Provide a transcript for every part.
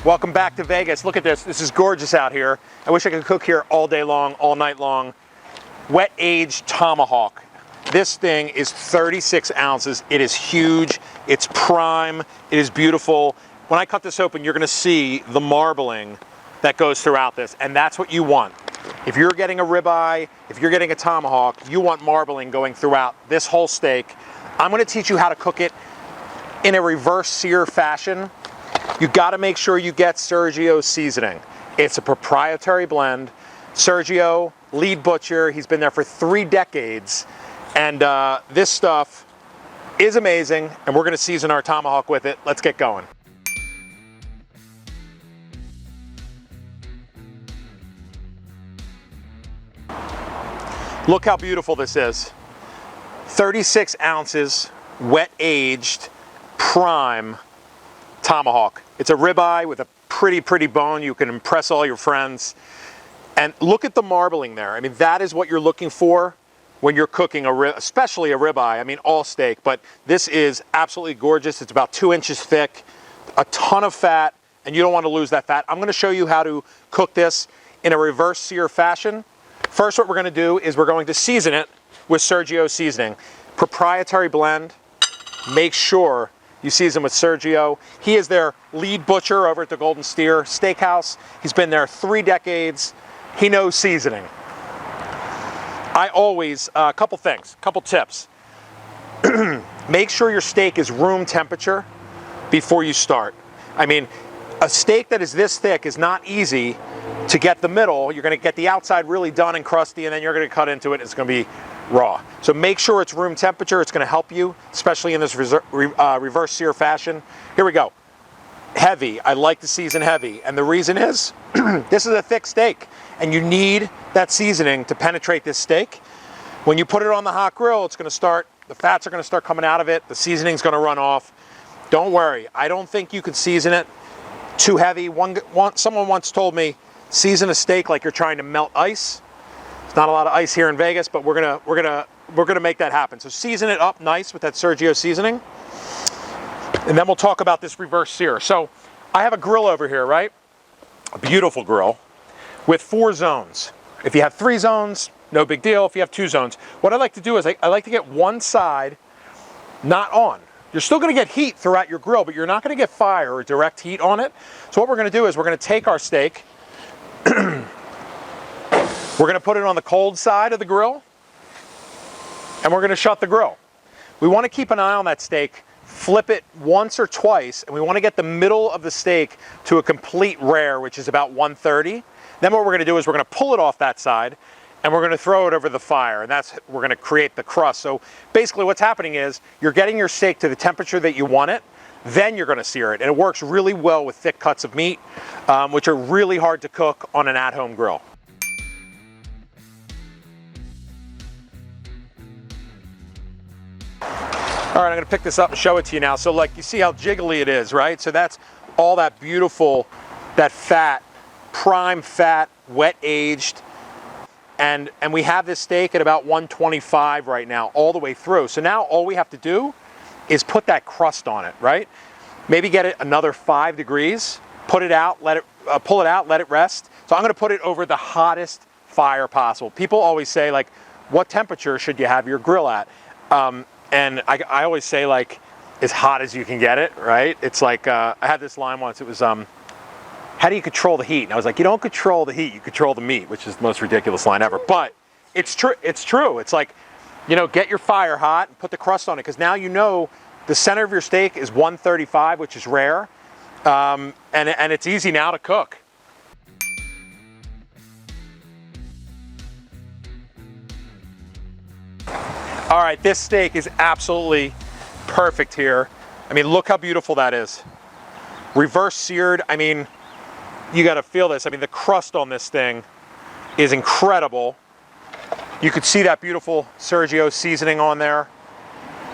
Welcome back to Vegas. Look at this. This is gorgeous out here. I wish I could cook here all day long, all night long. Wet aged Tomahawk. This thing is 36 ounces. It is huge. It's prime. It is beautiful. When I cut this open, you're going to see the marbling that goes throughout this, and that's what you want. If you're getting a ribeye, if you're getting a tomahawk, you want marbling going throughout this whole steak. I'm going to teach you how to cook it in a reverse sear fashion. You got to make sure you get Sergio's seasoning. It's a proprietary blend. Sergio, lead butcher, he's been there for 3 decades, and this stuff is amazing, and we're going to season our tomahawk with it. Let's get going. Look how beautiful this is. 36 ounces, wet aged, prime tomahawk. It's a ribeye with a pretty bone. You can impress all your friends. And look at the marbling there. I mean, that is what you're looking for when you're cooking especially a ribeye. I mean, all steak, but this is absolutely gorgeous. It's about 2 inches thick, a ton of fat, and you don't want to lose that fat. I'm going to show you how to cook this in a reverse sear fashion. First, what we're going to do is we're going to season it with Sergio's seasoning. Proprietary blend. Make sure you season with Sergio. He is their lead butcher over at the Golden Steer Steakhouse. He's been there 3 decades. He knows seasoning. I always, a couple things, couple tips. Make sure your steak is room temperature before you start. I mean, a steak that is this thick is not easy to get the middle. You're going to get the outside really done and crusty, and then you're going to cut into it. It's going to be raw. So make sure it's room temperature. It's going to help you, especially in this reverse sear fashion. Here we go. Heavy. I like to season heavy, and the reason is this is a thick steak, and you need that seasoning to penetrate this steak. When you put it on the hot grill, it's going to start, the fats are going to start coming out of it. The seasoning's going to run off. Don't worry. I don't think you can season it too heavy. Someone once told me, season a steak like you're trying to melt ice. There's not a lot of ice here in Vegas, but we're gonna make that happen. So season it up nice with that Sergio seasoning, and then we'll talk about this reverse sear. So I have a grill over here, right? A beautiful grill with 4 zones. If you have 3 zones, no big deal. If you have 2 zones, what I like to do is I like to get one side not on. You're still going to get heat throughout your grill, but you're not going to get fire or direct heat on it. So what we're going to do is we're going to take our steak. We're going to put it on the cold side of the grill, and we're going to shut the grill. We want to keep an eye on that steak, flip it once or twice, and we want to get the middle of the steak to a complete rare, which is about 130. Then what we're going to do is we're going to pull it off that side, and we're going to throw it over the fire, and we're going to create the crust. So basically what's happening is you're getting your steak to the temperature that you want it, then you're going to sear it. And it works really well with thick cuts of meat, which are really hard to cook on an at-home grill. All right, I'm going to pick this up and show it to you now. So like you see how jiggly it is, right? So that's all that beautiful, that fat, prime fat, wet aged. And we have this steak at about 125 right now, all the way through. So now all we have to do is put that crust on it, right? Maybe get it another 5 degrees, put it out, pull it out, let it rest. So I'm going to put it over the hottest fire possible. People always say, like, what temperature should you have your grill at? And I always say, like, as hot as you can get it, right? It's like, I had this line once, it was, how do you control the heat? And I was like, you don't control the heat, you control the meat, which is the most ridiculous line ever. But it's true. It's true. It's like, you know, get your fire hot and put the crust on it, because now you know the center of your steak is 135, which is rare, and it's easy now to cook. All right, this steak is absolutely perfect here. I mean, look how beautiful that is. Reverse seared. I mean, you got to feel this. I mean, the crust on this thing is incredible. You could see that beautiful Sergio seasoning on there.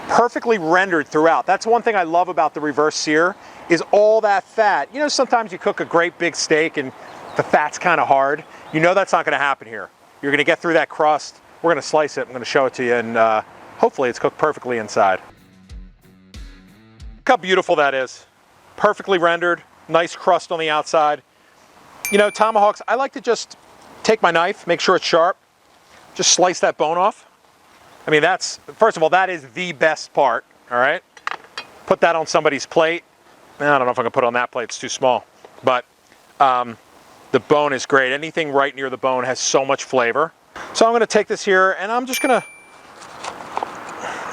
Perfectly rendered throughout. That's one thing I love about the reverse sear, is all that fat. You know, sometimes you cook a great big steak and the fat's kind of hard. You know that's not going to happen here. You're going to get through that crust. We're going to slice it. I'm going to show it to you, and hopefully it's cooked perfectly inside. Look how beautiful that is. Perfectly rendered. nice crust on the outside. You know, tomahawks, I like to just take my knife, make sure it's sharp, just slice that bone off. I mean, that's, first of all, that is the best part, all right? Put that on somebody's plate. I don't know if I can put it on that plate, it's too small. But the bone is great. Anything right near the bone has so much flavor. So I'm gonna take this here and I'm just gonna,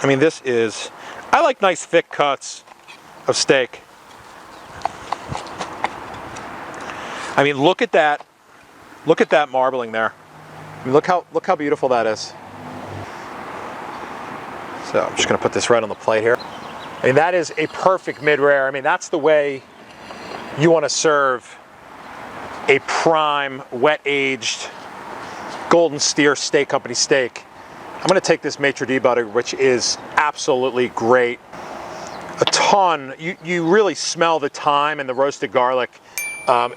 I mean, this is, I like nice thick cuts of steak. I mean, look at that. Look at that marbling there. I mean, look how beautiful that is. So I'm just gonna put this right on the plate here. I mean, that is a perfect mid-rare. I mean, that's the way you wanna serve a prime, wet-aged, golden steer steak company steak. I'm gonna take this maitre d' butter, which is absolutely great. A ton, you really smell the thyme and the roasted garlic.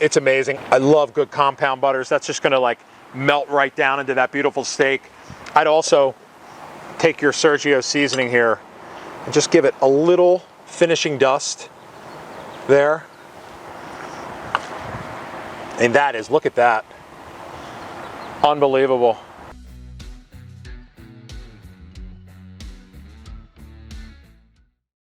It's amazing. I love good compound butters. That's just gonna like melt right down into that beautiful steak. I'd also take your Sergio seasoning here and just give it a little finishing dust there. And that is, look at that. Unbelievable.